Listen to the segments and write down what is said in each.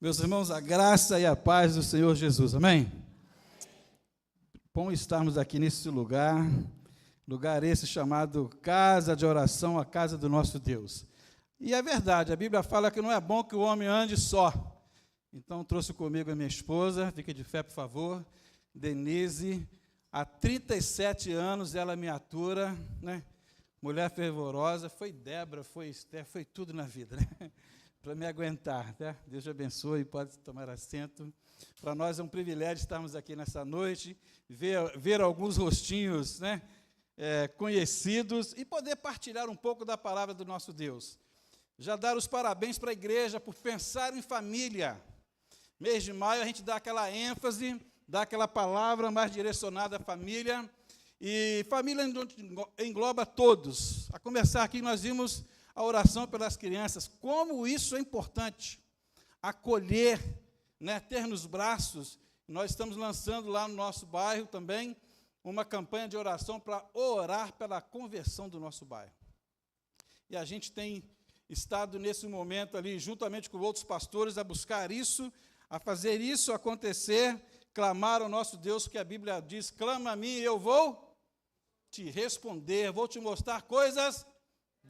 Meus irmãos, a graça e a paz do Senhor Jesus, amém? Bom estarmos aqui nesse lugar esse chamado casa de oração, a casa do nosso Deus. E é verdade, a Bíblia fala que não é bom que o homem ande só. Então, trouxe comigo a minha esposa, fique de fé, por favor, Denise. Há 37 anos ela me atura, né? Mulher fervorosa, foi Débora, foi Esther, foi tudo na vida, né? Para me aguentar, né? Deus te abençoe, pode tomar assento. Para nós é um privilégio estarmos aqui nessa noite, ver alguns rostinhos, né, conhecidos e poder partilhar um pouco da palavra do nosso Deus. Já dar os parabéns para a igreja por pensar em família. Mês de maio a gente dá aquela ênfase, dá aquela palavra mais direcionada à família, e família engloba todos. A começar aqui nós vimos a oração pelas crianças, como isso é importante, acolher, né, ter nos braços. Nós estamos lançando lá no nosso bairro também uma campanha de oração para orar pela conversão do nosso bairro. E a gente tem estado nesse momento ali, juntamente com outros pastores, a buscar isso, a fazer isso acontecer, clamar ao nosso Deus, que a Bíblia diz: clama a mim e eu vou te responder, vou te mostrar coisas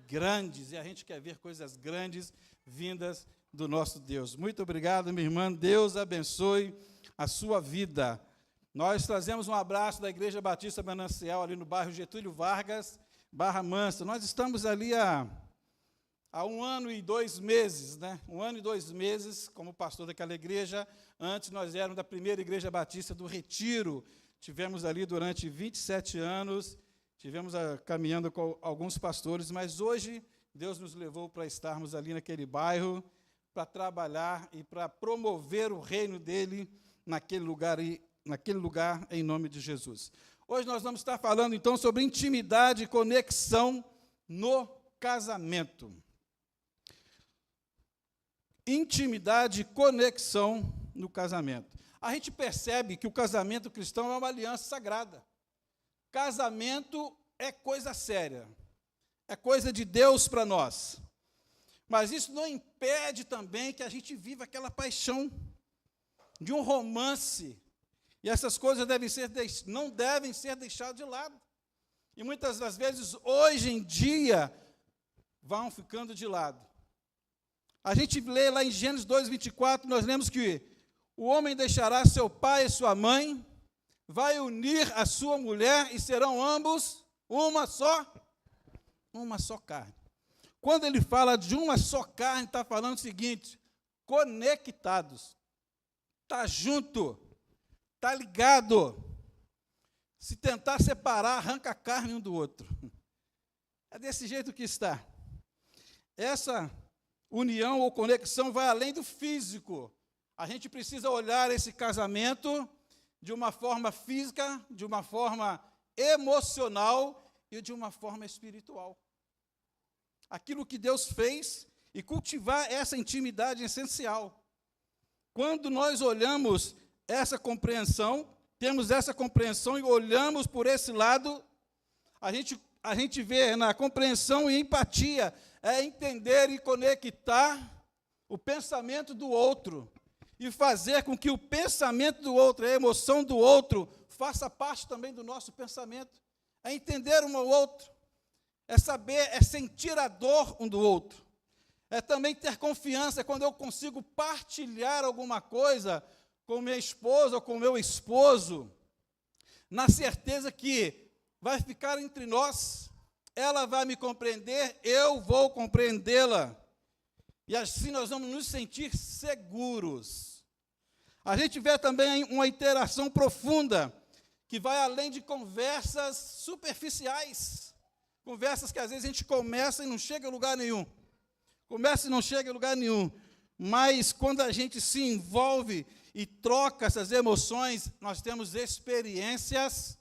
grandes, e a gente quer ver coisas grandes vindas do nosso Deus. Muito obrigado, minha irmã, Deus abençoe a sua vida. Nós trazemos um abraço da Igreja Batista Manancial, ali no bairro Getúlio Vargas, Barra Mansa. Nós estamos ali há 1 ano e 2 meses, né? 1 ano e 2 meses como pastor daquela igreja. Antes nós éramos da primeira Igreja Batista do Retiro, tivemos ali durante 27 anos, tivemos caminhando com alguns pastores, mas hoje Deus nos levou para estarmos ali naquele bairro, para trabalhar e para promover o reino dele naquele lugar em nome de Jesus. Hoje nós vamos estar falando então sobre intimidade e conexão no casamento. Intimidade e conexão no casamento. A gente percebe que o casamento cristão é uma aliança sagrada. Casamento é coisa séria, é coisa de Deus para nós. Mas isso não impede também que a gente viva aquela paixão de um romance. E essas coisas não devem ser deixadas de lado. E muitas das vezes, hoje em dia, vão ficando de lado. A gente lê lá em Gênesis 2:24, nós lemos que o homem deixará seu pai e sua mãe, vai unir a sua mulher e serão ambos uma só carne. Quando ele fala de uma só carne, está falando o seguinte: conectados, está junto, está ligado. Se tentar separar, arranca a carne um do outro. É desse jeito que está. Essa união ou conexão vai além do físico. A gente precisa olhar esse casamento de uma forma física, de uma forma emocional e de uma forma espiritual. Aquilo que Deus fez e cultivar essa intimidade é essencial. Quando nós olhamos essa compreensão, temos essa compreensão e olhamos por esse lado, a gente vê na compreensão e empatia, é entender e conectar o pensamento do outro e fazer com que o pensamento do outro, a emoção do outro, faça parte também do nosso pensamento. É entender um ao outro, é saber, é sentir a dor um do outro. É também ter confiança quando eu consigo partilhar alguma coisa com minha esposa ou com meu esposo, na certeza que vai ficar entre nós, ela vai me compreender, eu vou compreendê-la. E assim nós vamos nos sentir seguros. A gente vê também uma interação profunda, que vai além de conversas superficiais. Conversas que às vezes a gente começa e não chega a lugar nenhum. Mas quando a gente se envolve e troca essas emoções, nós temos experiências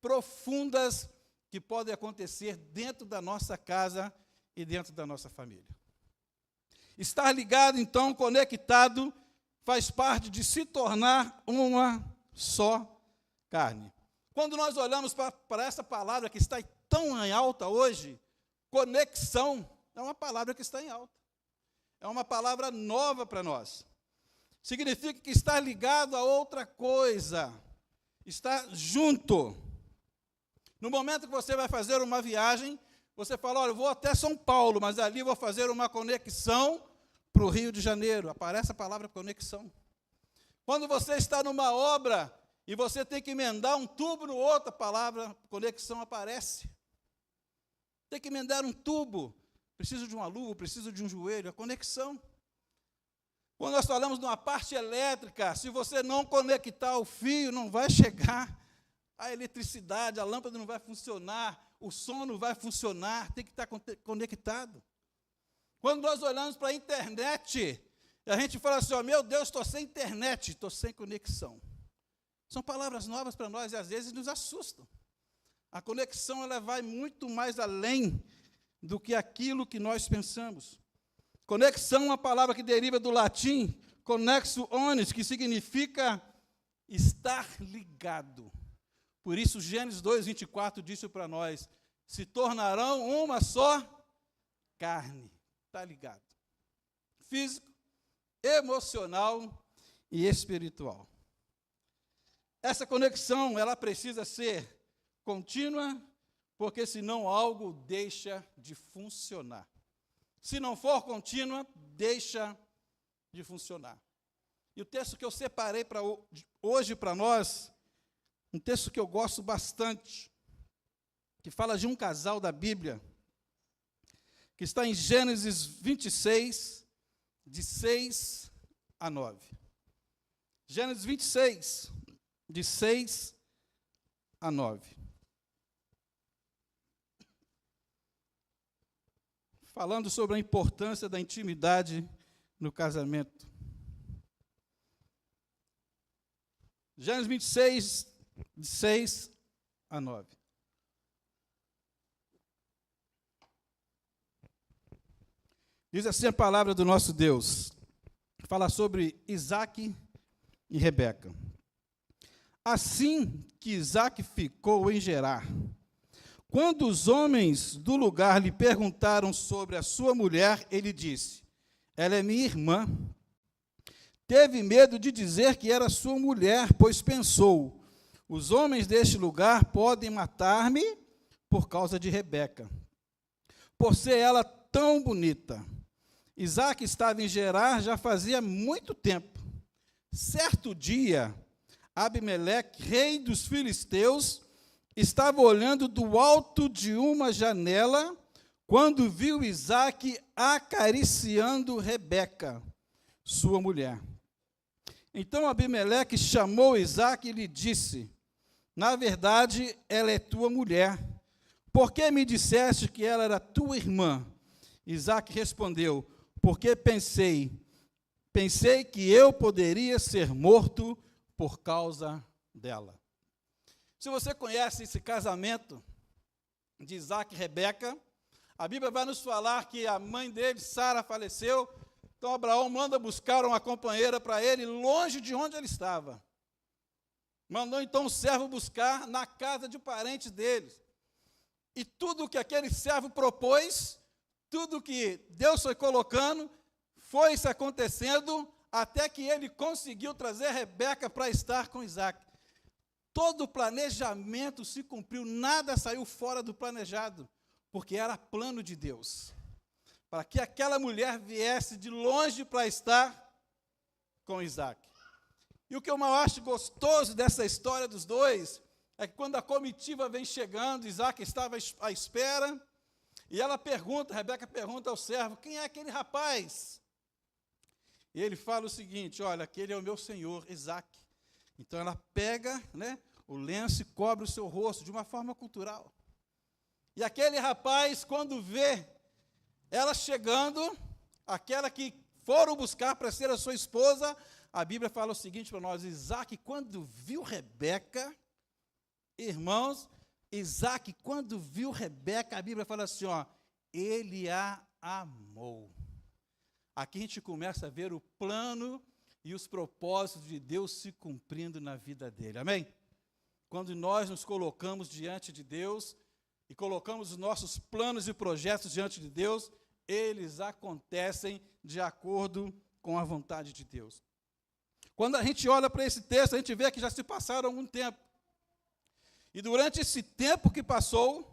profundas que podem acontecer dentro da nossa casa e dentro da nossa família. Estar ligado, então, conectado, faz parte de se tornar uma só carne. Quando nós olhamos para essa palavra que está tão em alta hoje, conexão é uma palavra que está em alta. É uma palavra nova para nós. significa que está ligado a outra coisa, está junto. No momento que você vai fazer uma viagem, você fala, olha, eu vou até São Paulo, mas ali vou fazer uma conexão para o Rio de Janeiro. Aparece a palavra conexão. Quando você está numa obra e você tem que emendar um tubo no outro, a palavra conexão aparece. Tem que emendar um tubo, preciso de uma luva, preciso de um joelho, a conexão. Quando nós falamos de uma parte elétrica, se você não conectar o fio, não vai chegar a eletricidade, a lâmpada não vai funcionar, o som não vai funcionar, tem que estar conectado. Quando nós olhamos para a internet, e a gente fala assim, meu Deus, estou sem internet, estou sem conexão. São palavras novas para nós e às vezes nos assustam. A conexão ela vai muito mais além do que aquilo que nós pensamos. Conexão é uma palavra que deriva do latim, connexo onis, que significa estar ligado. Por isso, Gênesis 2:24 disse para nós, se tornarão uma só carne. Está ligado. Físico, emocional e espiritual. Essa conexão, ela precisa ser contínua, porque senão algo deixa de funcionar. Se não for contínua, deixa de funcionar. E o texto que eu separei para hoje para nós, um texto que eu gosto bastante, que fala de um casal da Bíblia, que está em Gênesis 26, de 6 a 9. Gênesis 26, de 6 a 9. Falando sobre a importância da intimidade no casamento. Gênesis 26, de 6 a 9. Diz assim a palavra do nosso Deus. Fala sobre Isaque e Rebeca. Assim que Isaque ficou em Gerar, quando os homens do lugar lhe perguntaram sobre a sua mulher, ele disse, ela é minha irmã. Teve medo de dizer que era sua mulher, pois pensou, os homens deste lugar podem matar-me por causa de Rebeca, por ser ela tão bonita. Isaque estava em Gerar já fazia muito tempo. Certo dia, Abimeleque, rei dos filisteus, estava olhando do alto de uma janela, quando viu Isaque acariciando Rebeca, sua mulher. Então Abimeleque chamou Isaque e lhe disse, na verdade, ela é tua mulher. Por que me disseste que ela era tua irmã? Isaque respondeu, porque pensei que eu poderia ser morto por causa dela. Se você conhece esse casamento de Isaque e Rebeca, a Bíblia vai nos falar que a mãe dele, Sara, faleceu, então Abraão manda buscar uma companheira para ele, longe de onde ele estava. Mandou então o servo buscar na casa de parentes deles. E tudo que aquele servo propôs, tudo que Deus foi colocando, foi se acontecendo, até que ele conseguiu trazer Rebeca para estar com Isaque. Todo o planejamento se cumpriu, nada saiu fora do planejado, porque era plano de Deus, para que aquela mulher viesse de longe para estar com Isaque. E o que eu acho gostoso dessa história dos dois, é que quando a comitiva vem chegando, Isaque estava à espera, e ela pergunta, Rebeca pergunta ao servo, quem é aquele rapaz? E ele fala o seguinte, olha, aquele é o meu senhor, Isaque. Então ela pega, o lenço e cobre o seu rosto de uma forma cultural. E aquele rapaz, quando vê ela chegando, aquela que foram buscar para ser a sua esposa, a Bíblia fala o seguinte para nós, Isaque, quando viu Rebeca, irmãos, Isaque, quando viu Rebeca, a Bíblia fala assim, ele a amou. Aqui a gente começa a ver o plano e os propósitos de Deus se cumprindo na vida dele, amém? Quando nós nos colocamos diante de Deus e colocamos os nossos planos e projetos diante de Deus, eles acontecem de acordo com a vontade de Deus. Quando a gente olha para esse texto, a gente vê que já se passaram algum tempo. E durante esse tempo que passou,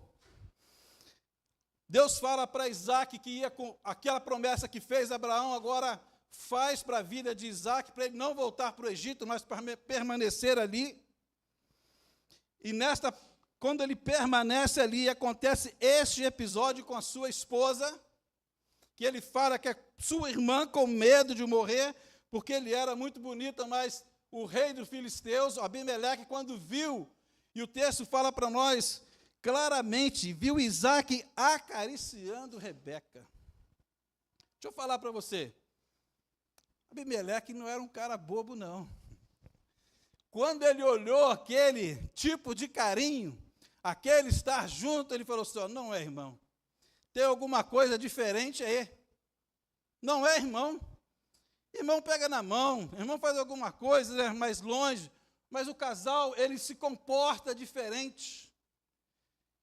Deus fala para Isaac que ia com aquela promessa que fez a Abraão, agora faz para a vida de Isaac, para ele não voltar para o Egito, mas para permanecer ali. E quando ele permanece ali, acontece este episódio com a sua esposa, que ele fala que a sua irmã, com medo de morrer, porque ele era muito bonito, mas o rei dos filisteus, Abimeleque, quando viu, e o texto fala para nós claramente, viu Isaac acariciando Rebeca. Deixa eu falar para você, Abimeleque não era um cara bobo, não. Quando ele olhou aquele tipo de carinho, aquele estar junto, ele falou assim, não é, irmão, tem alguma coisa diferente aí. Não é, irmão? Irmão pega na mão, irmão faz alguma coisa, né, mais longe, mas o casal, ele se comporta diferente.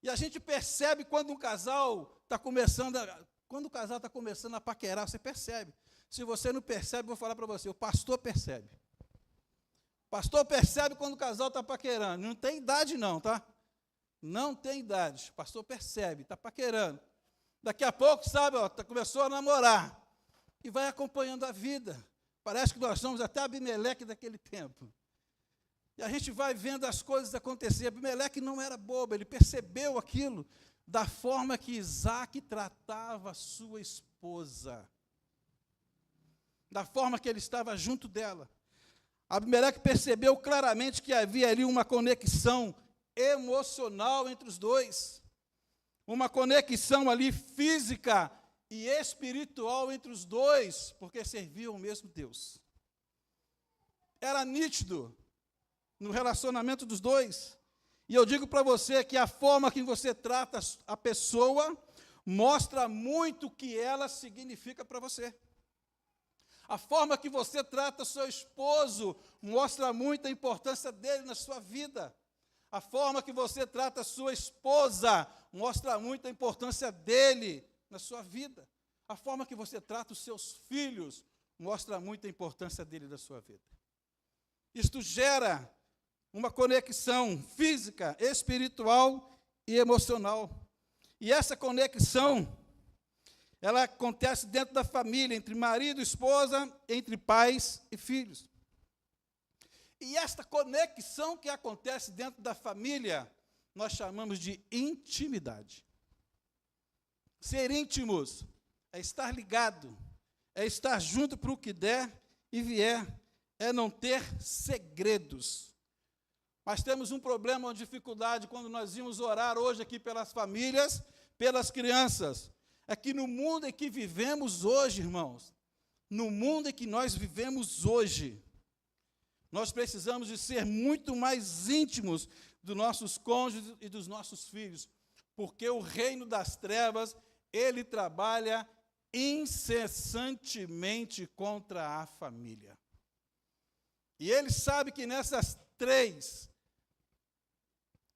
E a gente percebe quando o casal está começando a paquerar, você percebe. Se você não percebe, eu vou falar para você, o pastor percebe. O pastor percebe quando o casal está paquerando. Não tem idade não, tá? Não tem idade. O pastor percebe, está paquerando. Daqui a pouco, sabe, começou a namorar. E vai acompanhando a vida. Parece que nós somos até Abimeleque daquele tempo. E a gente vai vendo as coisas acontecer. Abimeleque não era bobo, ele percebeu aquilo da forma que Isaac tratava a sua esposa. Da forma que ele estava junto dela. Abimeleque percebeu claramente que havia ali uma conexão emocional entre os dois. Uma conexão ali física e espiritual entre os dois, porque serviam o mesmo Deus. Era nítido no relacionamento dos dois. E eu digo para você que a forma que você trata a pessoa mostra muito o que ela significa para você. A forma que você trata seu esposo mostra muito a importância dele na sua vida. A forma que você trata sua esposa mostra muito a importância dele na sua vida. A forma que você trata os seus filhos mostra muito a importância dele na sua vida. Isto gera uma conexão física, espiritual e emocional. E essa conexão, ela acontece dentro da família, entre marido e esposa, entre pais e filhos. E esta conexão que acontece dentro da família, nós chamamos de intimidade. Ser íntimos é estar ligado, é estar junto para o que der e vier, é não ter segredos. Mas temos um problema, uma dificuldade, quando nós íamos orar hoje aqui pelas famílias, pelas crianças. É que no mundo em que vivemos hoje, irmãos, no mundo em que nós vivemos hoje, nós precisamos de ser muito mais íntimos dos nossos cônjuges e dos nossos filhos, porque o reino das trevas, ele trabalha incessantemente contra a família. E ele sabe que nessas três,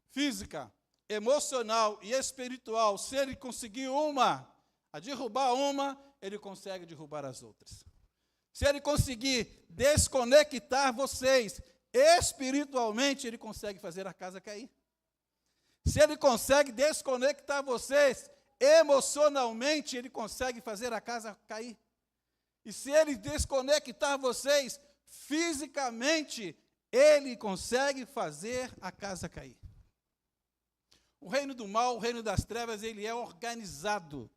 física, emocional e espiritual, se ele conseguir derrubar uma, ele consegue derrubar as outras. Se ele conseguir desconectar vocês espiritualmente, ele consegue fazer a casa cair. Se ele consegue desconectar vocês emocionalmente, ele consegue fazer a casa cair. E se ele desconectar vocês fisicamente, ele consegue fazer a casa cair. O reino do mal, o reino das trevas, ele é organizado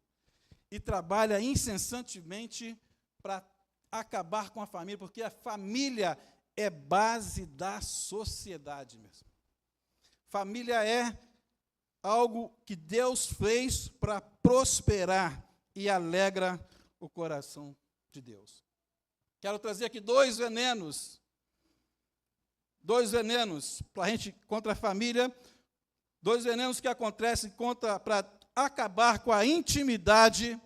e trabalha incessantemente para acabar com a família, porque a família é base da sociedade mesmo. Família é algo que Deus fez para prosperar e alegra o coração de Deus. Quero trazer aqui dois venenos para a gente contra a família, dois venenos que acontecem para acabar com a intimidade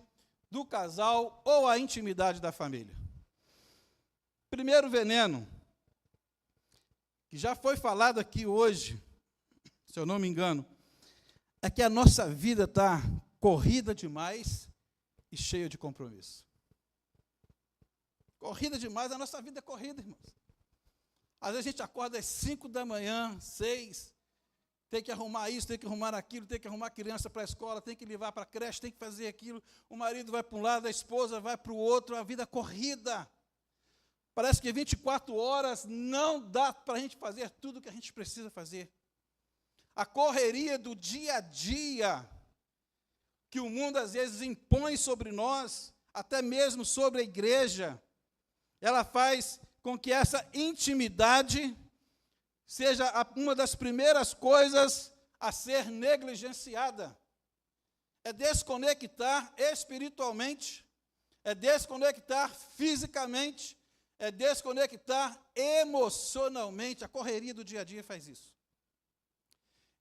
do casal ou a intimidade da família. Primeiro veneno, que já foi falado aqui hoje, se eu não me engano, é que a nossa vida está corrida demais e cheia de compromisso. Corrida demais, a nossa vida é corrida, irmãos. Às vezes a gente acorda às 5 da manhã, 6, tem que arrumar isso, tem que arrumar aquilo, tem que arrumar a criança para a escola, tem que levar para a creche, tem que fazer aquilo. O marido vai para um lado, a esposa vai para o outro, a vida corrida. Parece que 24 horas não dá para a gente fazer tudo o que a gente precisa fazer. A correria do dia a dia, que o mundo às vezes impõe sobre nós, até mesmo sobre a igreja, ela faz com que essa intimidade seja uma das primeiras coisas a ser negligenciada. É desconectar espiritualmente, é desconectar fisicamente, é desconectar emocionalmente. A correria do dia a dia faz isso.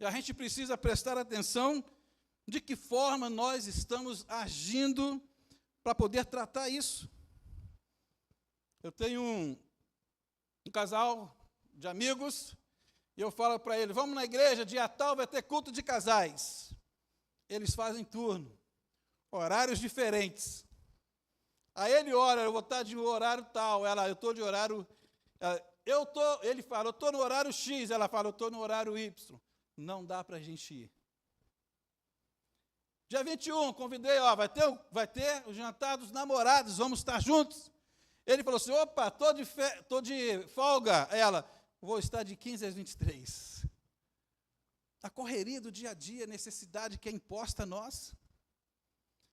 E a gente precisa prestar atenção de que forma nós estamos agindo para poder tratar isso. Eu tenho um casal de amigos, e eu falo para ele, vamos na igreja, dia tal vai ter culto de casais. Eles fazem turno, horários diferentes. Aí ele ora, eu vou estar de horário tal, eu estou de horário, ele fala, eu estou no horário X, ela fala, eu estou no horário Y. Não dá para a gente ir. Dia 21, convidei, vai ter o jantar dos namorados, vamos estar juntos. Ele falou assim, opa, estou de folga. Ela, vou estar de 15 às 23. A correria do dia a dia, a necessidade que é imposta a nós.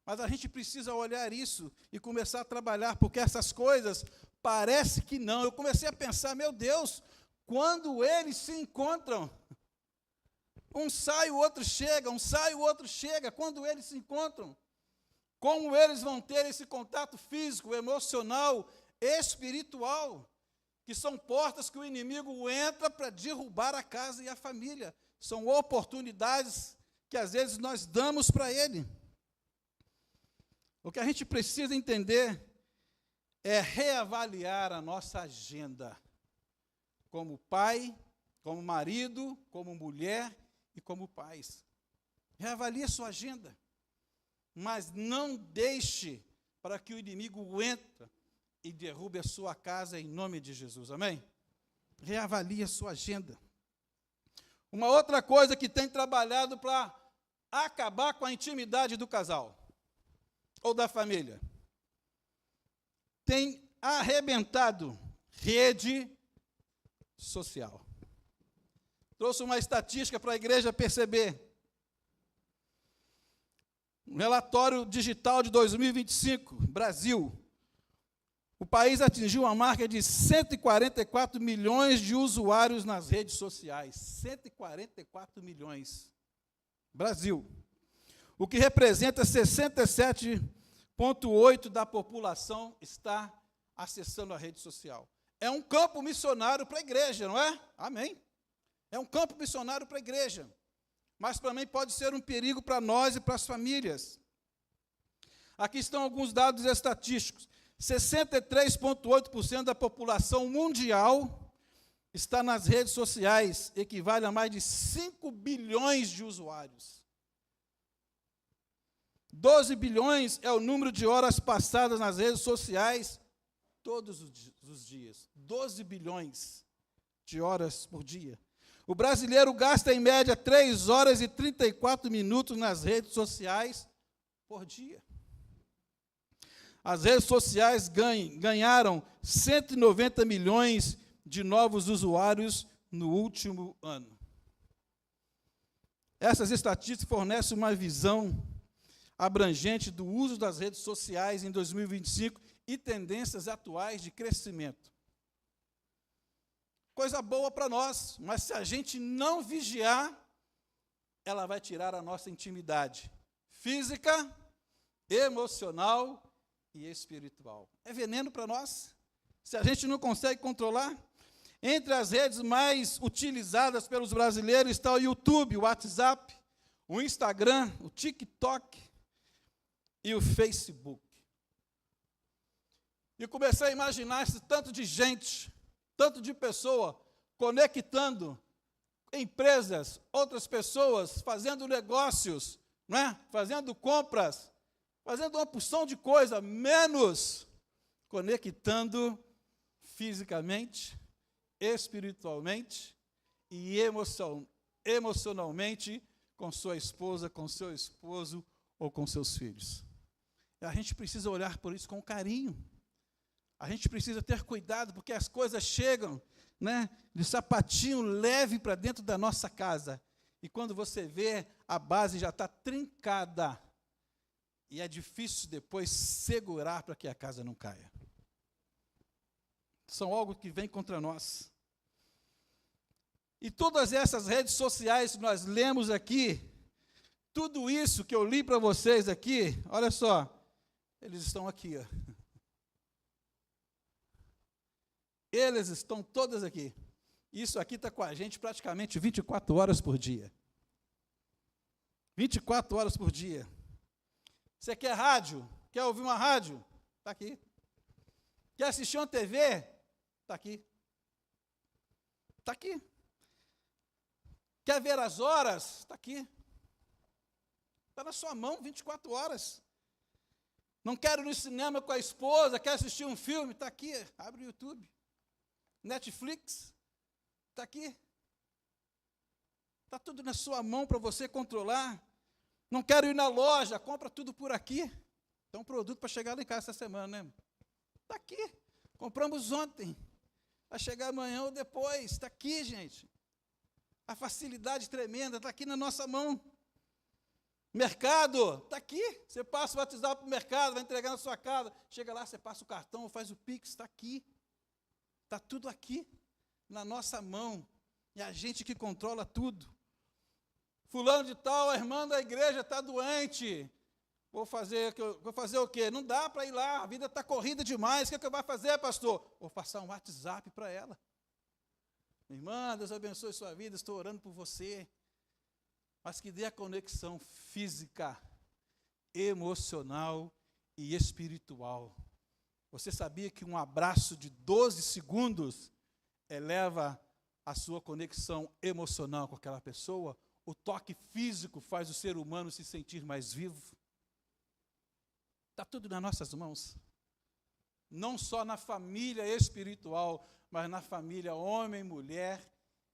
Mas a gente precisa olhar isso e começar a trabalhar, porque essas coisas, parece que não. Eu comecei a pensar, meu Deus, quando eles se encontram, um sai, o outro chega, um sai, o outro chega, quando eles se encontram, como eles vão ter esse contato físico, emocional, espiritual, que são portas que o inimigo entra para derrubar a casa e a família. São oportunidades que às vezes nós damos para ele. O que a gente precisa entender é reavaliar a nossa agenda, como pai, como marido, como mulher e como pais. Reavalie a sua agenda, mas não deixe para que o inimigo entre e derrube a sua casa em nome de Jesus, amém? Reavalie a sua agenda. Uma outra coisa que tem trabalhado para acabar com a intimidade do casal ou da família, tem arrebentado rede social. Trouxe uma estatística para a igreja perceber. Um relatório digital de 2025, Brasil. O país atingiu a marca de 144 milhões de usuários nas redes sociais. 144 milhões. Brasil. O que representa 67,8% da população está acessando a rede social. É um campo missionário para a igreja, não é? Amém. É um campo missionário para a igreja. Mas também pode ser um perigo para nós e para as famílias. Aqui estão alguns dados estatísticos. 63,8% da população mundial está nas redes sociais, equivale a mais de 5 bilhões de usuários. 12 bilhões é o número de horas passadas nas redes sociais todos os dias. 12 bilhões de horas por dia. O brasileiro gasta, em média, 3 horas e 34 minutos nas redes sociais por dia. As redes sociais ganharam 190 milhões de novos usuários no último ano. Essas estatísticas fornecem uma visão abrangente do uso das redes sociais em 2025 e tendências atuais de crescimento. Coisa boa para nós, mas se a gente não vigiar, ela vai tirar a nossa intimidade física, emocional e espiritual. É veneno para nós, se a gente não consegue controlar. Entre as redes mais utilizadas pelos brasileiros está o YouTube, o WhatsApp, o Instagram, o TikTok e o Facebook. E comecei a imaginar esse tanto de gente, tanto de pessoa, conectando empresas, outras pessoas, fazendo negócios, não é? Fazendo compras, fazendo uma porção de coisa, menos conectando fisicamente, espiritualmente e emocionalmente com sua esposa, com seu esposo ou com seus filhos. A gente precisa olhar por isso com carinho. A gente precisa ter cuidado, porque as coisas chegam, né, de sapatinho leve para dentro da nossa casa. E quando você vê, a base já está trincada. E é difícil depois segurar para que a casa não caia. São algo que vem contra nós. E todas essas redes sociais que nós lemos aqui, tudo isso que eu li para vocês aqui, olha só, eles estão aqui, ó. Eles estão todas aqui. Isso aqui está com a gente praticamente 24 horas por dia. 24 horas por dia. Você quer rádio? Quer ouvir uma rádio? Está aqui. Quer assistir uma TV? Está aqui. Está aqui. Quer ver as horas? Está aqui. Está na sua mão 24 horas. Não quero ir no cinema com a esposa, quer assistir um filme? Está aqui, abre o YouTube. Netflix, está aqui. Está tudo na sua mão para você controlar. Não quero ir na loja, compra tudo por aqui. Tem um produto para chegar lá em casa essa semana, né? Está aqui. Compramos ontem. Vai chegar amanhã ou depois. Está aqui, gente. A facilidade tremenda está aqui na nossa mão. Mercado, está aqui. Você passa o WhatsApp para o mercado, vai entregar na sua casa. Chega lá, você passa o cartão, faz o Pix, está aqui. Está tudo aqui, na nossa mão. E a gente que controla tudo. Fulano de tal, a irmã da igreja está doente. Vou fazer o quê? Não dá para ir lá, a vida está corrida demais. O que eu vou fazer, pastor? Vou passar um WhatsApp para ela. Irmã, Deus abençoe sua vida, estou orando por você. Mas que dê a conexão física, emocional e espiritual. Você sabia que um abraço de 12 segundos eleva a sua conexão emocional com aquela pessoa? O toque físico faz o ser humano se sentir mais vivo. Está tudo nas nossas mãos. Não só na família espiritual, mas na família homem, mulher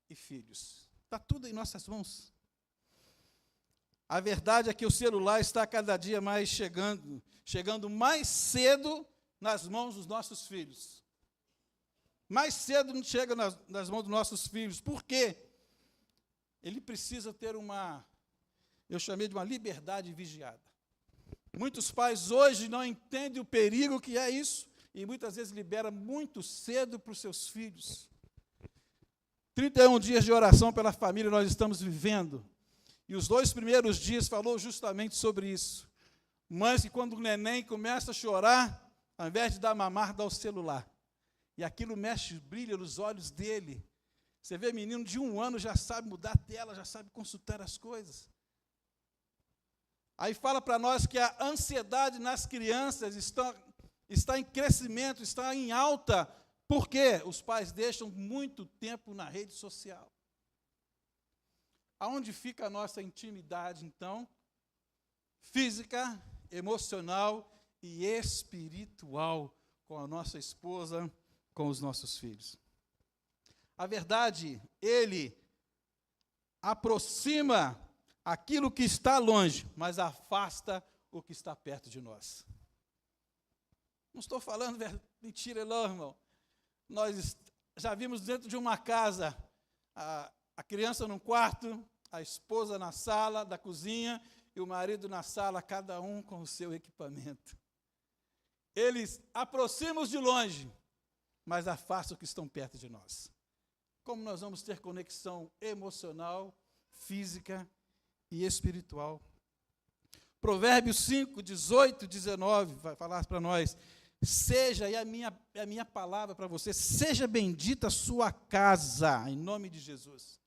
e filhos. Está tudo em nossas mãos. A verdade é que o celular está cada dia mais chegando mais cedo nas mãos dos nossos filhos. Mais cedo chega nas mãos dos nossos filhos. Por quê? Ele precisa ter eu chamei de uma liberdade vigiada. Muitos pais hoje não entendem o perigo que é isso, e muitas vezes libera muito cedo para os seus filhos. 31 dias de oração pela família nós estamos vivendo, e os 2 primeiros dias falou justamente sobre isso. Mães que quando o neném começa a chorar, ao invés de dar mamar, dá o celular. E aquilo mexe, brilha nos olhos dele. Você vê menino de 1 ano, já sabe mudar a tela, já sabe consultar as coisas. Aí fala para nós que a ansiedade nas crianças está em crescimento, está em alta, porque os pais deixam muito tempo na rede social. Aonde fica a nossa intimidade, então? Física, emocional e espiritual com a nossa esposa, com os nossos filhos. A verdade, ele aproxima aquilo que está longe, mas afasta o que está perto de nós. Não estou falando mentira, não, irmão. Nós já vimos dentro de uma casa, a criança num quarto, a esposa na sala da cozinha e o marido na sala, cada um com o seu equipamento. Eles aproximam os de longe, mas afastam os que estão perto de nós. Como nós vamos ter conexão emocional, física e espiritual? Provérbios 5, 18, 19, vai falar para nós, seja, e a minha palavra para você, seja bendita a sua casa, em nome de Jesus,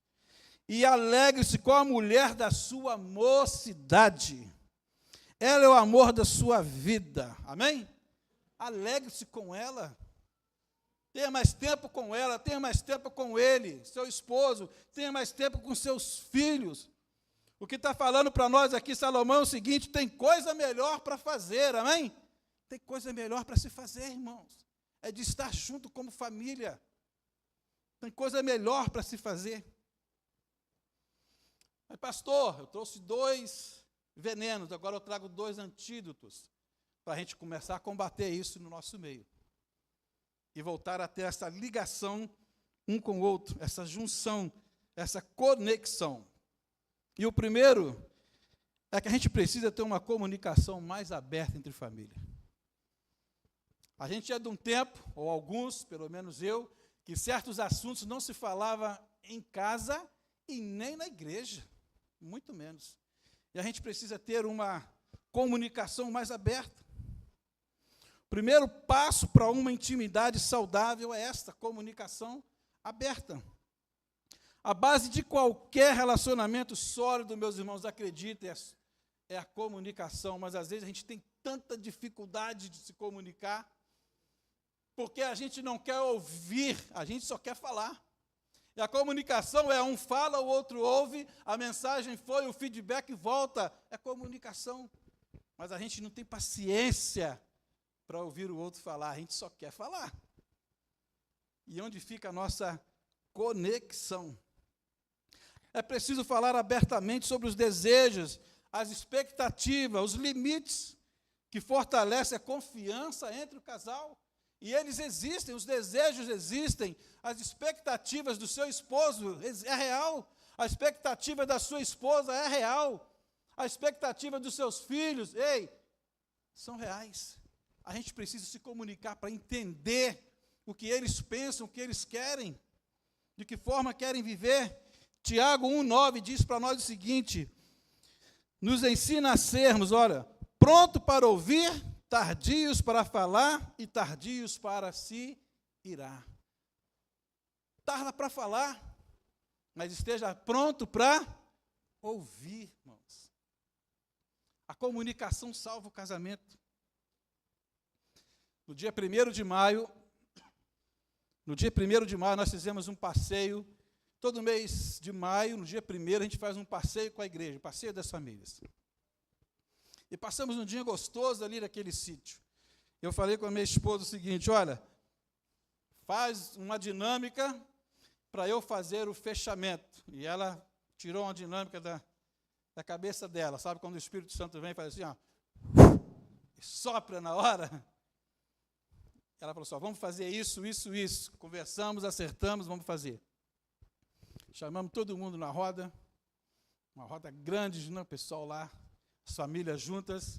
e alegre-se com a mulher da sua mocidade, ela é o amor da sua vida, amém? Alegre-se com ela, tenha mais tempo com ela, tenha mais tempo com ele, seu esposo, tenha mais tempo com seus filhos. O que está falando para nós aqui, Salomão, é o seguinte, tem coisa melhor para fazer, amém? Tem coisa melhor para se fazer, irmãos, é de estar junto como família. Tem coisa melhor para se fazer. Mas, pastor, eu trouxe 2 venenos, agora eu trago 2 antídotos para a gente começar a combater isso no nosso meio. E voltar a ter essa ligação um com o outro, essa junção, essa conexão. E o primeiro é que a gente precisa ter uma comunicação mais aberta entre família. A gente é de um tempo, ou alguns, pelo menos eu, que certos assuntos não se falava em casa e nem na igreja, muito menos. E a gente precisa ter uma comunicação mais aberta. O primeiro passo para uma intimidade saudável é esta comunicação aberta. A base de qualquer relacionamento sólido, meus irmãos, acreditem, é a comunicação, mas às vezes a gente tem tanta dificuldade de se comunicar, porque a gente não quer ouvir, a gente só quer falar. E a comunicação é um fala, o outro ouve, a mensagem foi, o feedback volta, é comunicação. Mas a gente não tem paciência para ouvir o outro falar, a gente só quer falar. E onde fica a nossa conexão? É preciso falar abertamente sobre os desejos, as expectativas, os limites que fortalecem a confiança entre o casal. E eles existem, os desejos existem, as expectativas do seu esposo é real, a expectativa da sua esposa é real, a expectativa dos seus filhos, são reais. A gente precisa se comunicar para entender o que eles pensam, o que eles querem, de que forma querem viver. Tiago 1,9 diz para nós o seguinte, nos ensina a sermos, pronto para ouvir, tardios para falar e tardios para se irar. Tarda para falar, mas esteja pronto para ouvir, irmãos. A comunicação salva o casamento. No dia 1º de maio, nós fizemos um passeio. Todo mês de maio, no dia 1º, a gente faz um passeio com a igreja, passeio das famílias. E passamos um dia gostoso ali naquele sítio. Eu falei com a minha esposa o seguinte, faz uma dinâmica para eu fazer o fechamento. E ela tirou uma dinâmica da cabeça dela. Sabe quando o Espírito Santo vem e faz assim, e sopra na hora? Ela falou assim, vamos fazer isso, isso, isso. Conversamos, acertamos, vamos fazer. Chamamos todo mundo na roda, uma roda grande, o pessoal lá, as famílias juntas,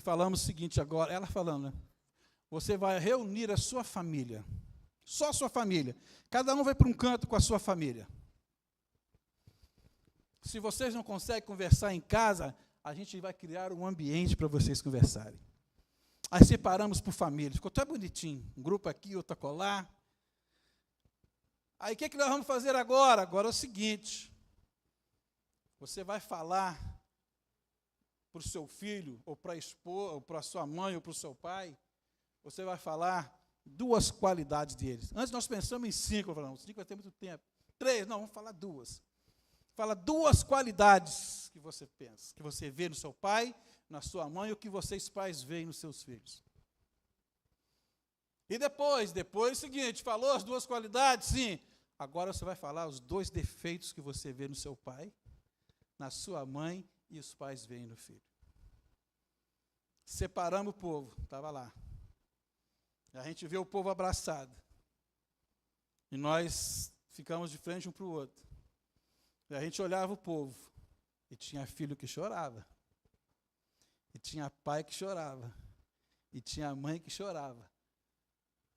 falamos o seguinte agora, ela falando, você vai reunir a sua família, só a sua família, cada um vai para um canto com a sua família. Se vocês não conseguem conversar em casa, a gente vai criar um ambiente para vocês conversarem. Aí separamos por família, ficou até bonitinho, um grupo aqui, outro acolá. Aí o que nós vamos fazer agora? Agora é o seguinte, você vai falar para o seu filho, ou para a esposa, ou para a sua mãe, ou para o seu pai, você vai falar 2 qualidades deles. Antes nós pensamos em 5, falamos, 5 vai ter muito tempo. 3, não, vamos falar 2. Fala 2 qualidades que você pensa, que você vê no seu pai, na sua mãe, ou que vocês pais veem nos seus filhos. E depois o seguinte, falou as 2 qualidades, sim. Agora você vai falar os 2 defeitos que você vê no seu pai, na sua mãe, e os pais veem no filho. Separamos o povo, estava lá. E a gente vê o povo abraçado. E nós ficamos de frente um para o outro. E a gente olhava o povo. E tinha filho que chorava. E tinha pai que chorava. E tinha mãe que chorava.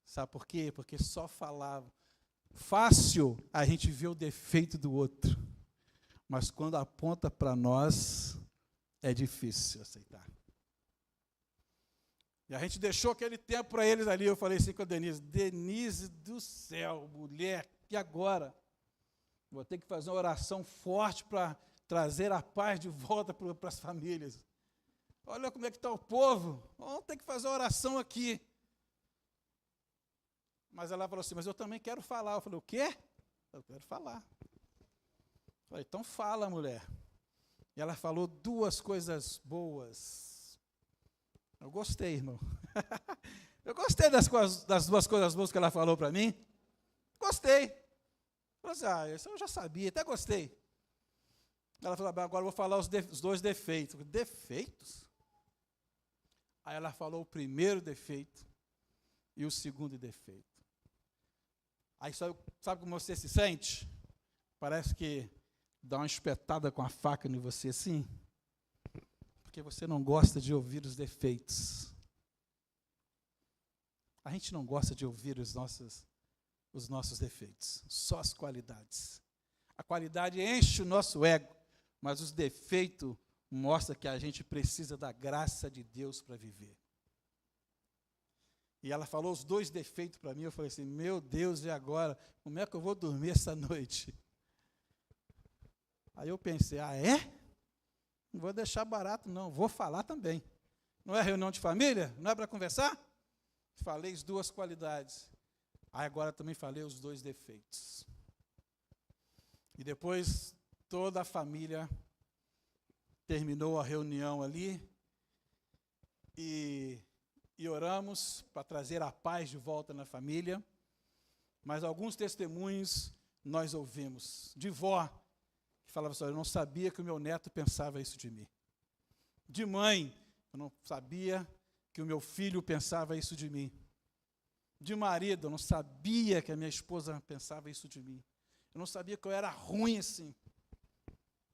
Sabe por quê? Porque só falava. Fácil a gente ver o defeito do outro. Mas quando aponta para nós, é difícil aceitar. E a gente deixou aquele tempo para eles ali. Eu falei assim com a Denise, Denise do céu, mulher, e agora? Vou ter que fazer uma oração forte para trazer a paz de volta para as famílias. Olha como é que está o povo. Vamos ter que fazer uma oração aqui. Mas ela falou assim, mas eu também quero falar. Eu falei, o quê? Eu quero falar. Eu falei, então fala, mulher. E ela falou 2 coisas boas. Eu gostei, irmão. Eu gostei das 2 coisas boas que ela falou para mim. Gostei. Falei assim, isso eu já sabia, até gostei. Ela falou, agora eu vou falar os 2 defeitos. Defeitos? Aí ela falou o primeiro defeito e o segundo defeito. Aí sabe como você se sente? Parece que dá uma espetada com a faca em você assim. Porque você não gosta de ouvir os defeitos. A gente não gosta de ouvir os nossos defeitos, só as qualidades. A qualidade enche o nosso ego, mas os defeitos mostram que a gente precisa da graça de Deus para viver. E ela falou os 2 defeitos para mim, eu falei assim, meu Deus, e agora? Como é que eu vou dormir essa noite? Aí eu pensei, é? Não vou deixar barato não, vou falar também. Não é reunião de família? Não é para conversar? Falei as 2 qualidades. Aí agora também falei os 2 defeitos. E depois toda a família terminou a reunião ali e oramos para trazer a paz de volta na família. Mas alguns testemunhos nós ouvimos. De vó, que falava assim, eu não sabia que o meu neto pensava isso de mim. De mãe, eu não sabia que o meu filho pensava isso de mim. De marido, eu não sabia que a minha esposa pensava isso de mim. Eu não sabia que eu era ruim assim.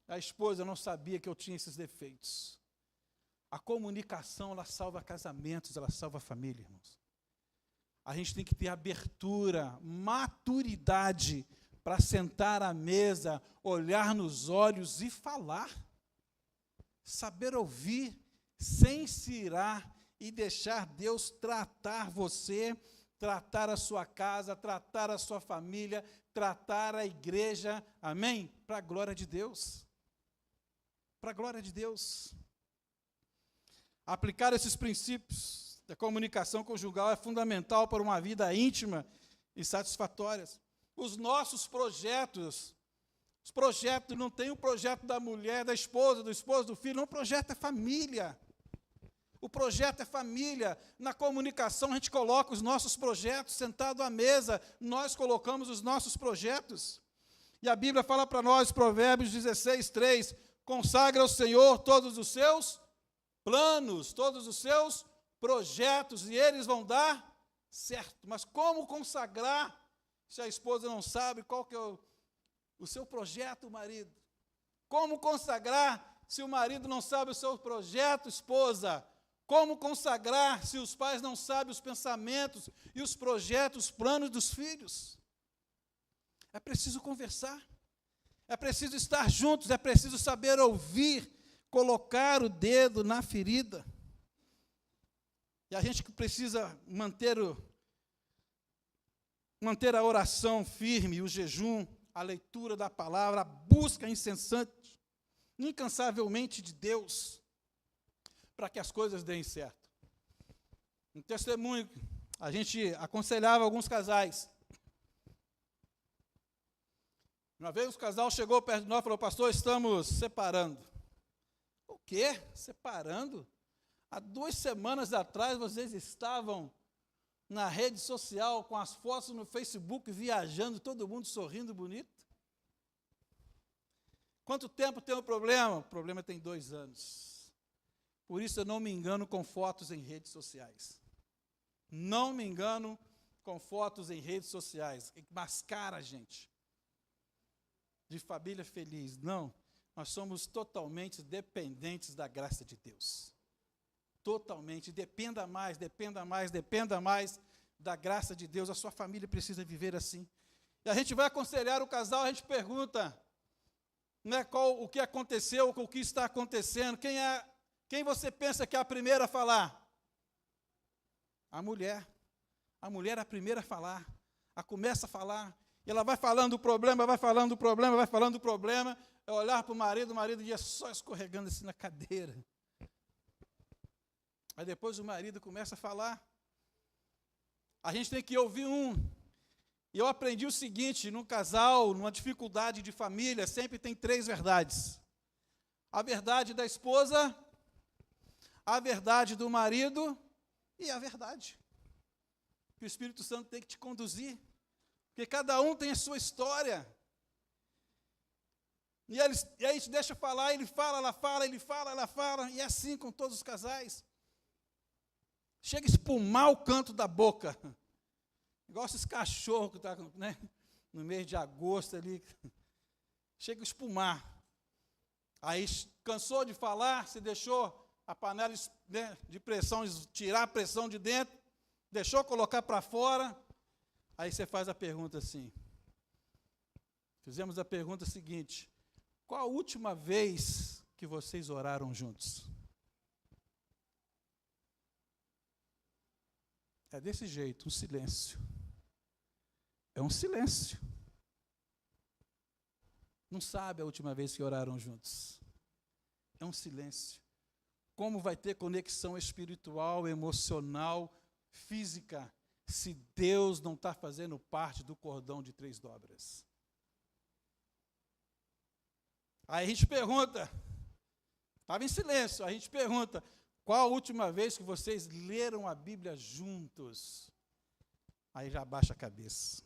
A esposa, eu não sabia que eu tinha esses defeitos. A comunicação, ela salva casamentos, ela salva a família, irmãos. A gente tem que ter abertura, maturidade para sentar à mesa, olhar nos olhos e falar. Saber ouvir, sem se irar e deixar Deus tratar você, tratar a sua casa, tratar a sua família, tratar a igreja, amém? Para a glória de Deus. Para a glória de Deus. Aplicar esses princípios da comunicação conjugal é fundamental para uma vida íntima e satisfatória. Os nossos projetos, os projetos, não tem o projeto da mulher, da esposa, do esposo, do filho, não, o projeto é família. O projeto é família. Na comunicação a gente coloca os nossos projetos, sentado à mesa, nós colocamos os nossos projetos. E a Bíblia fala para nós, Provérbios 16, 3, consagra ao Senhor todos os seus planos, todos os seus projetos, e eles vão dar certo. Mas como consagrar se a esposa não sabe qual que é o seu projeto, marido? Como consagrar se o marido não sabe o seu projeto, esposa? Como consagrar se os pais não sabem os pensamentos e os projetos, os planos dos filhos? É preciso conversar, é preciso estar juntos, é preciso saber ouvir, colocar o dedo na ferida. E a gente precisa manter a oração firme, o jejum, a leitura da palavra, a busca incessante, incansavelmente de Deus, para que as coisas deem certo. Um testemunho, a gente aconselhava alguns casais. Uma vez o casal chegou perto de nós e falou, pastor, estamos separando. O quê? Separando? Há 2 semanas atrás vocês estavam na rede social com as fotos no Facebook, viajando, todo mundo sorrindo bonito. Quanto tempo tem o problema? O problema tem 2 anos. Por isso eu não me engano com fotos em redes sociais. Não me engano com fotos em redes sociais, que mascara a gente. De família feliz. Não, nós somos totalmente dependentes da graça de Deus. Totalmente, dependa mais da graça de Deus. A sua família precisa viver assim. E a gente vai aconselhar o casal, a gente pergunta, né, o que aconteceu, o que está acontecendo, quem você pensa que é a primeira a falar? A mulher. A mulher é a primeira a falar. Ela começa a falar, e ela vai falando do problema, é olhar para o marido ia só escorregando assim na cadeira. Aí depois o marido começa a falar. A gente tem que ouvir um. E eu aprendi o seguinte, num casal, numa dificuldade de família, sempre tem 3 verdades. A verdade da esposa, a verdade do marido e a verdade. Que o Espírito Santo tem que te conduzir. Porque cada um tem a sua história. E aí a gente deixa falar, ele fala, ela fala, ele fala, ela fala, e é assim com todos os casais. Chega a espumar o canto da boca. Igual esses cachorros que estão, né, no mês de agosto ali. Chega a espumar. Aí cansou de falar, se deixou a panela, né, de pressão, tirar a pressão de dentro, deixou colocar para fora. Aí você faz a pergunta assim. Fizemos a pergunta seguinte: qual a última vez que vocês oraram juntos? É desse jeito, um silêncio. É um silêncio. Não sabe a última vez que oraram juntos. É um silêncio. Como vai ter conexão espiritual, emocional, física, se Deus não está fazendo parte do cordão de 3 dobras? Aí a gente pergunta, estava em silêncio, a gente pergunta, qual a última vez que vocês leram a Bíblia juntos? Aí já abaixa a cabeça.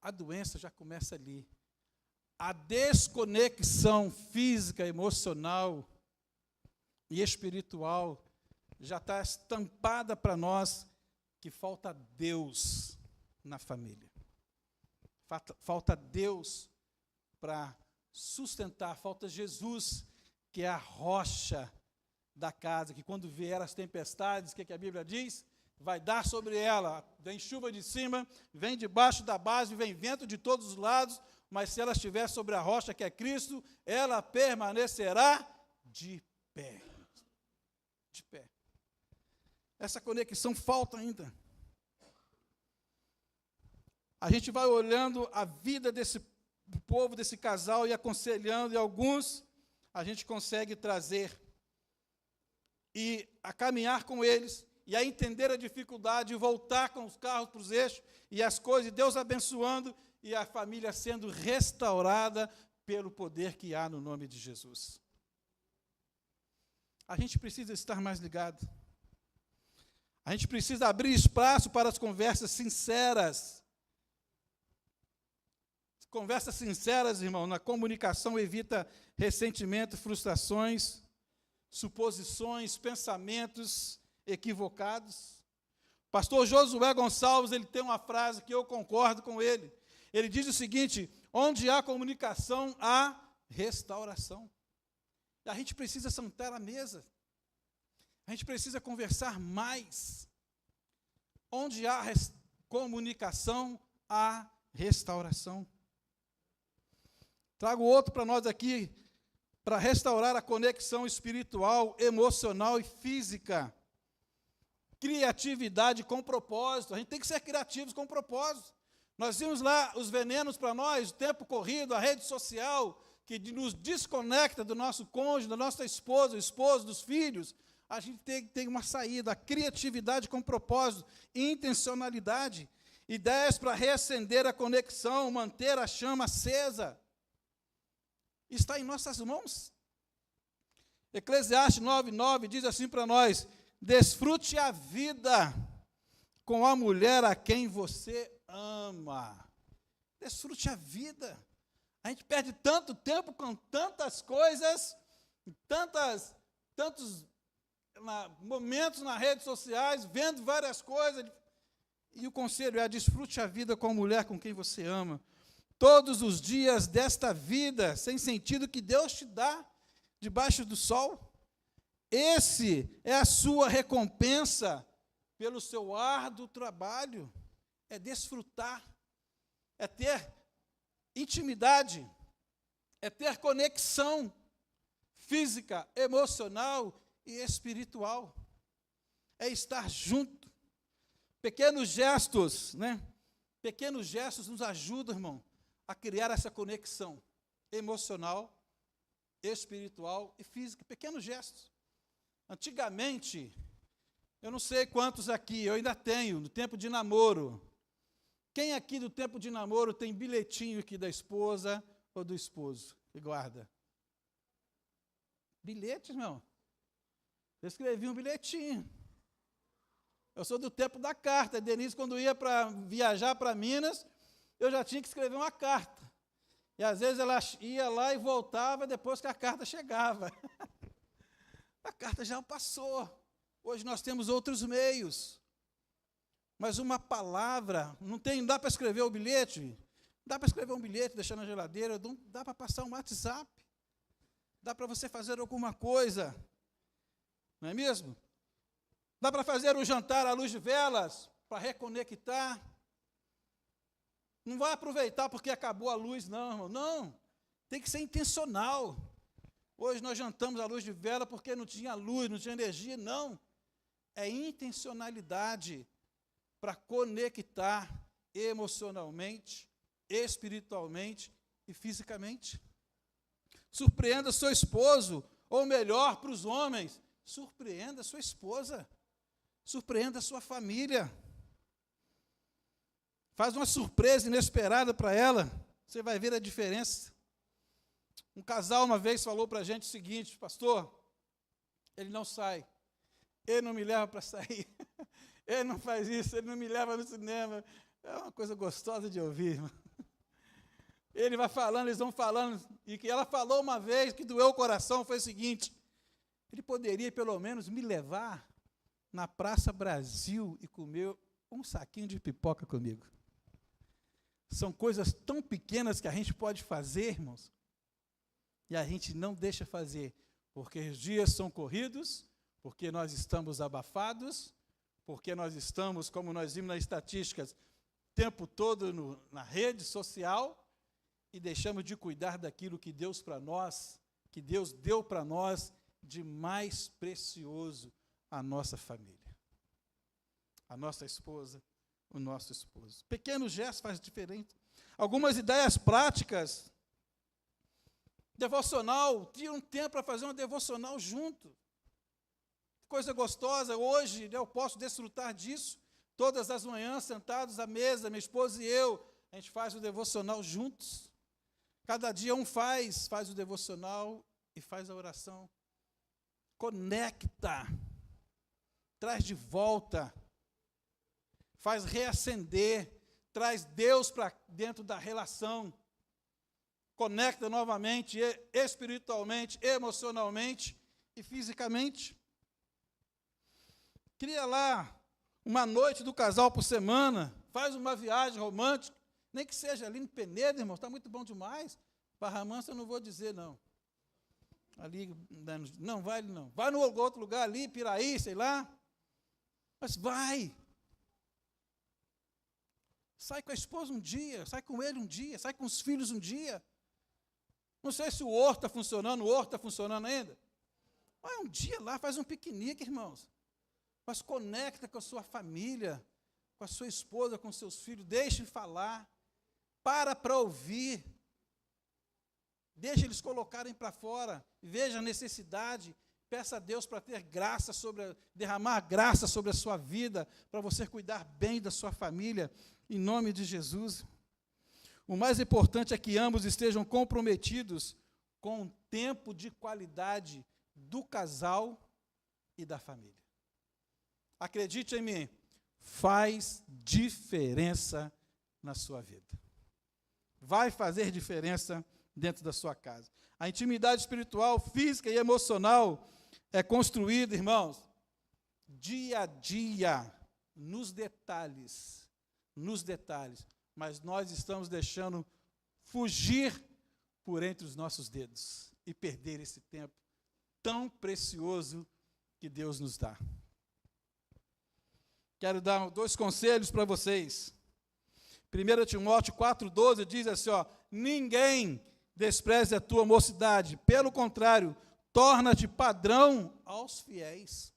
A doença já começa ali. A desconexão física, emocional e espiritual já está estampada para nós que falta Deus na família. Falta Deus para sustentar, falta Jesus, que é a rocha da casa, que quando vier as tempestades, o que a Bíblia diz? Vai dar sobre ela, vem chuva de cima, vem debaixo da base, vem vento de todos os lados, mas se ela estiver sobre a rocha, que é Cristo, ela permanecerá de pé. De pé. Essa conexão falta ainda. A gente vai olhando a vida desse povo, desse casal, e aconselhando, e alguns a gente consegue trazer e a caminhar com eles, e a entender a dificuldade, e voltar com os carros para os eixos, e as coisas, e Deus abençoando, e a família sendo restaurada pelo poder que há no nome de Jesus. A gente precisa estar mais ligado. A gente precisa abrir espaço para as conversas sinceras. Conversas sinceras, irmão, na comunicação evita ressentimento, frustrações, suposições, pensamentos equivocados. Pastor Josué Gonçalves, ele tem uma frase que eu concordo com ele. Ele diz o seguinte: onde há comunicação, há restauração. A gente precisa sentar à mesa. A gente precisa conversar mais. Onde há comunicação, há restauração. Trago outro para nós aqui, para restaurar a conexão espiritual, emocional e física. Criatividade com propósito. A gente tem que ser criativos com propósito. Nós vimos lá os venenos para nós, o tempo corrido, a rede social, que nos desconecta do nosso cônjuge, da nossa esposa, o esposo, dos filhos. A gente tem uma saída, a criatividade com propósito, intencionalidade, ideias para reacender a conexão, manter a chama acesa. Está em nossas mãos. Eclesiastes 9:9 diz assim para nós: desfrute a vida com a mulher a quem você ama. Desfrute a vida. A gente perde tanto tempo com tantas coisas, tantos momentos nas redes sociais, vendo várias coisas. E o conselho é: desfrute a vida com a mulher com quem você ama. Todos os dias desta vida sem sentido que Deus te dá debaixo do sol. Esse é a sua recompensa pelo seu árduo trabalho. É desfrutar, é ter intimidade, é ter conexão física, emocional e espiritual. É estar junto. Pequenos gestos, né? Pequenos gestos nos ajudam, irmão, a criar essa conexão emocional, espiritual e física. Pequenos gestos. Antigamente, eu não sei quantos aqui, eu ainda tenho, no tempo de namoro. Quem aqui do tempo de namoro tem bilhetinho aqui da esposa ou do esposo que guarda? Bilhete, irmão. Eu escrevi um bilhetinho. Eu sou do tempo da carta. Denise, quando ia para viajar para Minas, eu já tinha que escrever uma carta. E às vezes ela ia lá e voltava depois que a carta chegava. A carta já passou. Hoje nós temos outros meios. Mas uma palavra, não dá para escrever o bilhete? Dá para escrever um bilhete, deixar na geladeira, dá para passar um WhatsApp. Dá para você fazer alguma coisa. Não é mesmo? Dá para fazer o jantar à luz de velas, para reconectar. Não vai aproveitar porque acabou a luz, não, irmão. Não, tem que ser intencional. Hoje nós jantamos à luz de vela porque não tinha luz, não tinha energia. Não, é intencionalidade para conectar emocionalmente, espiritualmente e fisicamente. Surpreenda seu esposo, ou melhor, para os homens, surpreenda sua esposa. Surpreenda a sua família. Faz uma surpresa inesperada para ela. Você vai ver a diferença. Um casal uma vez falou para a gente o seguinte: pastor, ele não sai. Ele não me leva para sair. Ele não faz isso, ele não me leva no cinema. É uma coisa gostosa de ouvir, irmão. Ele vai falando, eles vão falando. E que ela falou uma vez, que doeu o coração, foi o seguinte: ele poderia pelo menos me levar na Praça Brasil e comer um saquinho de pipoca comigo. São coisas tão pequenas que a gente pode fazer, irmãos, e a gente não deixa fazer, porque os dias são corridos, porque nós estamos abafados, porque nós estamos, como nós vimos nas estatísticas, o tempo todo na rede social, e deixamos de cuidar daquilo que Deus para nós, que Deus deu para nós de mais precioso, a nossa família, a nossa esposa, o nosso esposo. Pequenos gestos fazem diferença. Algumas ideias práticas. Devocional, tira um tempo para fazer uma devocional junto. Coisa gostosa, hoje eu posso desfrutar disso. Todas as manhãs, sentados à mesa, minha esposa e eu, a gente faz o devocional juntos. Cada dia um faz o devocional e faz a oração. Conecta. Traz de volta, faz reacender, traz Deus para dentro da relação, conecta novamente, espiritualmente, emocionalmente e fisicamente. Cria lá uma noite do casal por semana, faz uma viagem romântica, nem que seja ali em Penedo, irmão, está muito bom demais. Barra Mansa eu não vou dizer, não. Ali, não, vai ali não. Vai no outro lugar ali, Piraí, sei lá. Mas vai. Sai com a esposa um dia, sai com ele um dia, sai com os filhos um dia. Não sei se o horto está funcionando, o horto está funcionando ainda. Vai um dia lá, faz um piquenique, irmãos. Mas conecta com a sua família, com a sua esposa, com os seus filhos. Deixe falar. Para ouvir. Deixe eles colocarem para fora. Veja a necessidade. Peça a Deus para ter graça derramar graça sobre a sua vida, para você cuidar bem da sua família, em nome de Jesus. O mais importante é que ambos estejam comprometidos com o tempo de qualidade do casal e da família. Acredite em mim, faz diferença na sua vida. Vai fazer diferença dentro da sua casa. A intimidade espiritual, física e emocional é construída, irmãos, dia a dia, nos detalhes, mas nós estamos deixando fugir por entre os nossos dedos e perder esse tempo tão precioso que Deus nos dá. Quero dar 2 conselhos para vocês. 1 Timóteo 4,12 diz assim, ninguém despreze a tua mocidade, pelo contrário, torna-te padrão aos fiéis.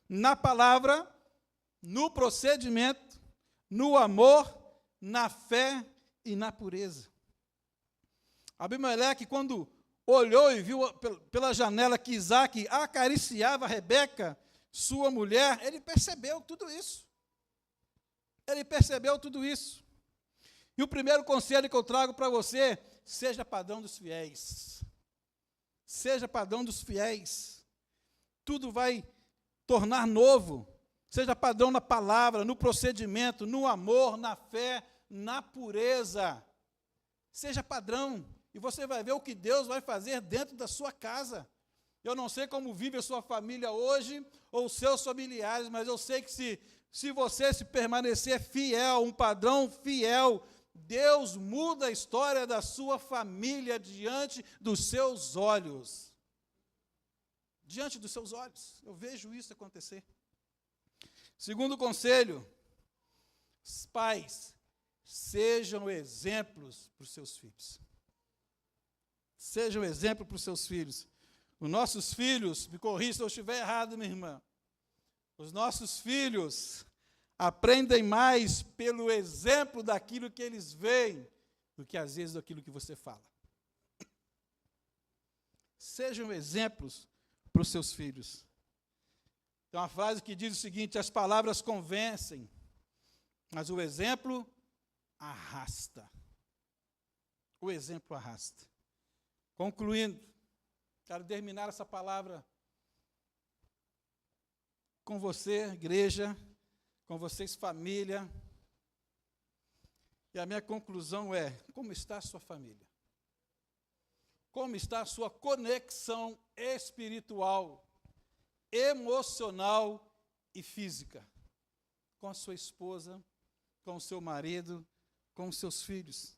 Na palavra, no procedimento, no amor, na fé e na pureza. Abimeleque, quando olhou e viu pela janela que Isaac acariciava Rebeca, sua mulher, ele percebeu tudo isso. E o primeiro conselho que eu trago para você, seja padrão dos fiéis. Seja padrão dos fiéis. Tudo vai tornar novo Seja padrão na palavra, no procedimento, no amor, na fé, na pureza. Seja padrão. E você vai ver o que Deus vai fazer dentro da sua casa. Eu não sei como vive a sua família hoje, ou os seus familiares, mas eu sei que se você se permanecer fiel, um padrão fiel, Deus muda a história da sua família diante dos seus olhos. Diante dos seus olhos. Eu vejo isso acontecer. Segundo conselho, pais, sejam exemplos para os seus filhos. Sejam exemplo para os seus filhos. Os nossos filhos, me corrija se eu estiver errado, minha irmã. Os nossos filhos aprendem mais pelo exemplo daquilo que eles veem do que às vezes daquilo que você fala. Sejam exemplos para os seus filhos. Tem uma frase que diz o seguinte: as palavras convencem, mas o exemplo arrasta. O exemplo arrasta. Concluindo, quero terminar essa palavra com você, igreja, com vocês, família. E a minha conclusão é: como está a sua família? Como está a sua conexão espiritual, emocional e física? Com a sua esposa, com o seu marido, com os seus filhos.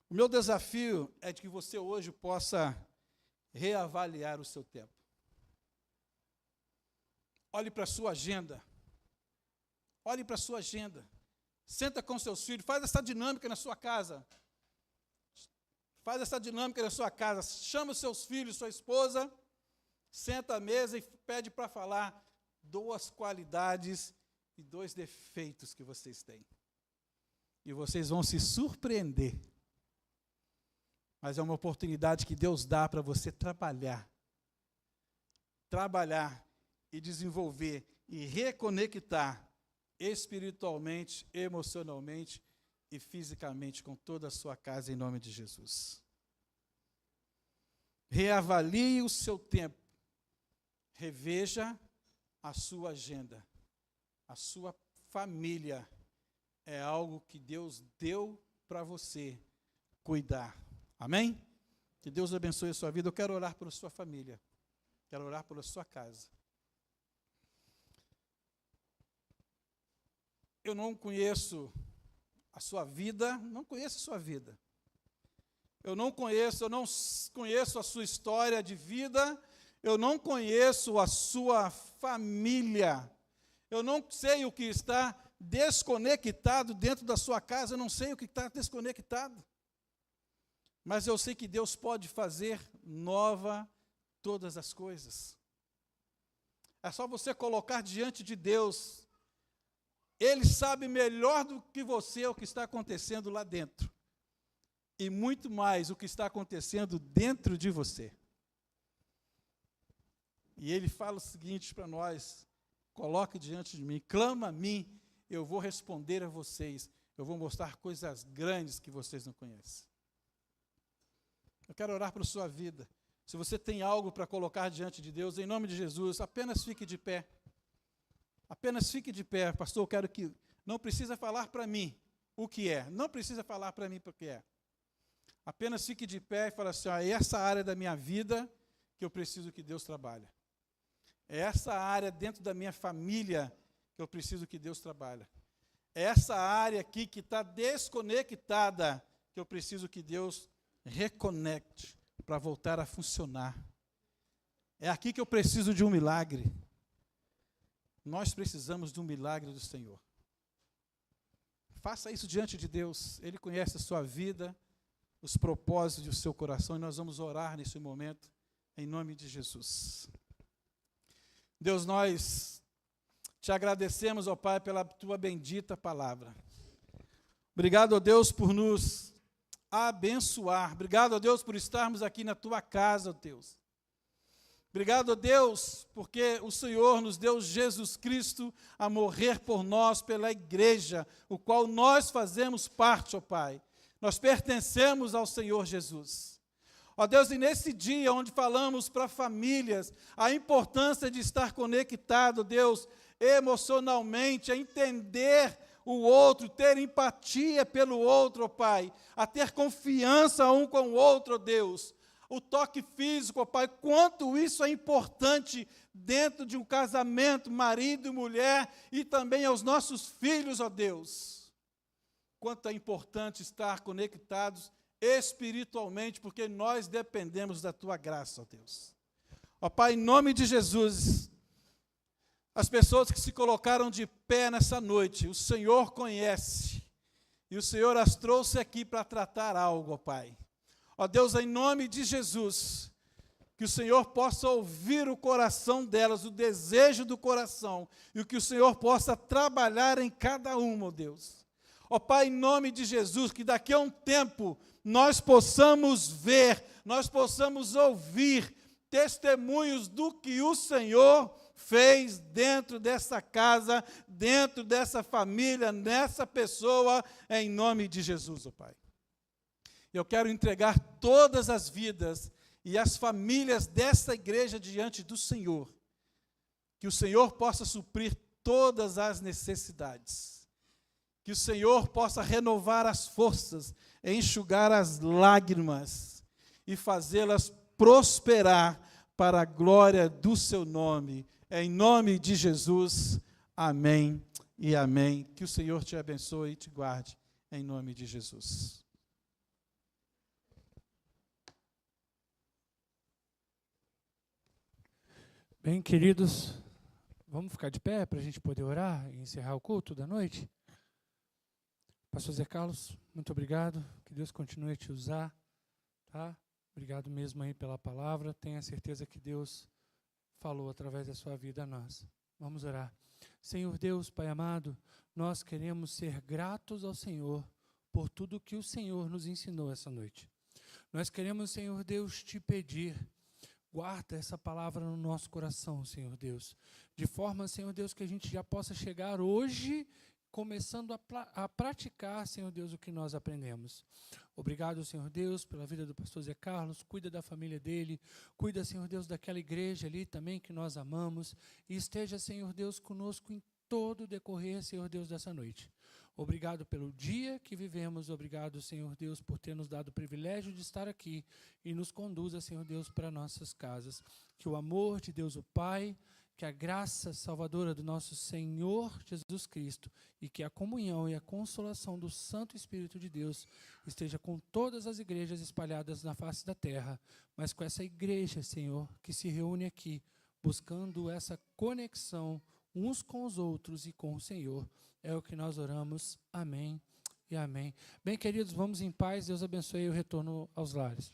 O meu desafio é de que você hoje possa reavaliar o seu tempo. Olhe para a sua agenda. Olhe para a sua agenda. Senta com seus filhos, faz essa dinâmica na sua casa. Faz essa dinâmica na sua casa. Chama os seus filhos, sua esposa, senta à mesa e pede para falar 2 qualidades e 2 defeitos que vocês têm. E vocês vão se surpreender. Mas é uma oportunidade que Deus dá para você trabalhar e desenvolver e reconectar espiritualmente, emocionalmente e fisicamente com toda a sua casa, em nome de Jesus. Reavalie o seu tempo. Reveja a sua agenda. A sua família é algo que Deus deu para você cuidar. Amém? Que Deus abençoe a sua vida. Eu quero orar pela sua família. Quero orar pela sua casa. Eu não conheço a sua vida, não conheço a sua vida. Eu não conheço a sua história de vida, eu não conheço a sua família. Eu não sei o que está desconectado dentro da sua casa, eu não sei o que está desconectado. Mas eu sei que Deus pode fazer nova todas as coisas. É só você colocar diante de Deus. Ele sabe melhor do que você o que está acontecendo lá dentro. E muito mais o que está acontecendo dentro de você. E Ele fala o seguinte para nós: coloque diante de mim, clama a mim, eu vou responder a vocês. Eu vou mostrar coisas grandes que vocês não conhecem. Eu quero orar para a sua vida. Se você tem algo para colocar diante de Deus, em nome de Jesus, apenas fique de pé. Apenas fique de pé. Pastor, eu quero que... Não precisa falar para mim o que é. Não precisa falar para mim o que é. Apenas fique de pé e fale assim: é essa área da minha vida que eu preciso que Deus trabalhe. É essa área dentro da minha família que eu preciso que Deus trabalhe. É essa área aqui que está desconectada que eu preciso que Deus reconecte para voltar a funcionar. É aqui que eu preciso de um milagre. Nós precisamos de um milagre do Senhor. Faça isso diante de Deus. Ele conhece a sua vida, os propósitos do seu coração, e nós vamos orar nesse momento, em nome de Jesus. Deus, nós te agradecemos, ó Pai, pela tua bendita palavra. Obrigado, ó Deus, por nos abençoar. Obrigado, ó Deus, por estarmos aqui na tua casa, ó Deus. Obrigado, ó Deus, porque o Senhor nos deu Jesus Cristo a morrer por nós, pela igreja, o qual nós fazemos parte, ó Pai. Nós pertencemos ao Senhor Jesus. Ó Deus, e nesse dia onde falamos para famílias a importância de estar conectado, Deus, emocionalmente, a entender o outro, ter empatia pelo outro, ó Pai, a ter confiança um com o outro, ó Deus. O toque físico, ó Pai, quanto isso é importante dentro de um casamento, marido e mulher, e também aos nossos filhos, ó Deus. Quanto é importante estar conectados espiritualmente, porque nós dependemos da Tua graça, ó Deus. Ó Pai, em nome de Jesus, as pessoas que se colocaram de pé nessa noite, o Senhor conhece, e o Senhor as trouxe aqui para tratar algo, ó Pai. Ó Deus, em nome de Jesus, que o Senhor possa ouvir o coração delas, o desejo do coração, e o que o Senhor possa trabalhar em cada uma, ó Deus. Ó Pai, em nome de Jesus, que daqui a um tempo nós possamos ver, nós possamos ouvir testemunhos do que o Senhor fez dentro dessa casa, dentro dessa família, nessa pessoa, em nome de Jesus, ó Pai. Eu quero entregar todas as vidas e as famílias dessa igreja diante do Senhor, que o Senhor possa suprir todas as necessidades, que o Senhor possa renovar as forças, enxugar as lágrimas e fazê-las prosperar para a glória do seu nome. Em nome de Jesus, amém e amém. Que o Senhor te abençoe e te guarde, em nome de Jesus. Bem, queridos, vamos ficar de pé para a gente poder orar e encerrar o culto da noite? Pastor Zé Carlos, muito obrigado, que Deus continue a te usar, tá? Obrigado mesmo aí pela palavra, tenha certeza que Deus falou através da sua vida a nós. Vamos orar. Senhor Deus, Pai amado, nós queremos ser gratos ao Senhor por tudo que o Senhor nos ensinou essa noite. Nós queremos, Senhor Deus, te pedir, guarda essa palavra no nosso coração, Senhor Deus, de forma, Senhor Deus, que a gente já possa chegar hoje começando a praticar, Senhor Deus, o que nós aprendemos. Obrigado, Senhor Deus, pela vida do pastor Zé Carlos, cuida da família dele, cuida, Senhor Deus, daquela igreja ali também que nós amamos, e esteja, Senhor Deus, conosco em todo o decorrer, Senhor Deus, dessa noite. Obrigado pelo dia que vivemos, obrigado, Senhor Deus, por ter nos dado o privilégio de estar aqui, e nos conduza, Senhor Deus, para nossas casas. Que o amor de Deus o Pai, que a graça salvadora do nosso Senhor Jesus Cristo e que a comunhão e a consolação do Santo Espírito de Deus esteja com todas as igrejas espalhadas na face da terra, mas com essa igreja, Senhor, que se reúne aqui, buscando essa conexão uns com os outros e com o Senhor. É o que nós oramos. Amém e amém. Bem, queridos, vamos em paz. Deus abençoe o retorno aos lares.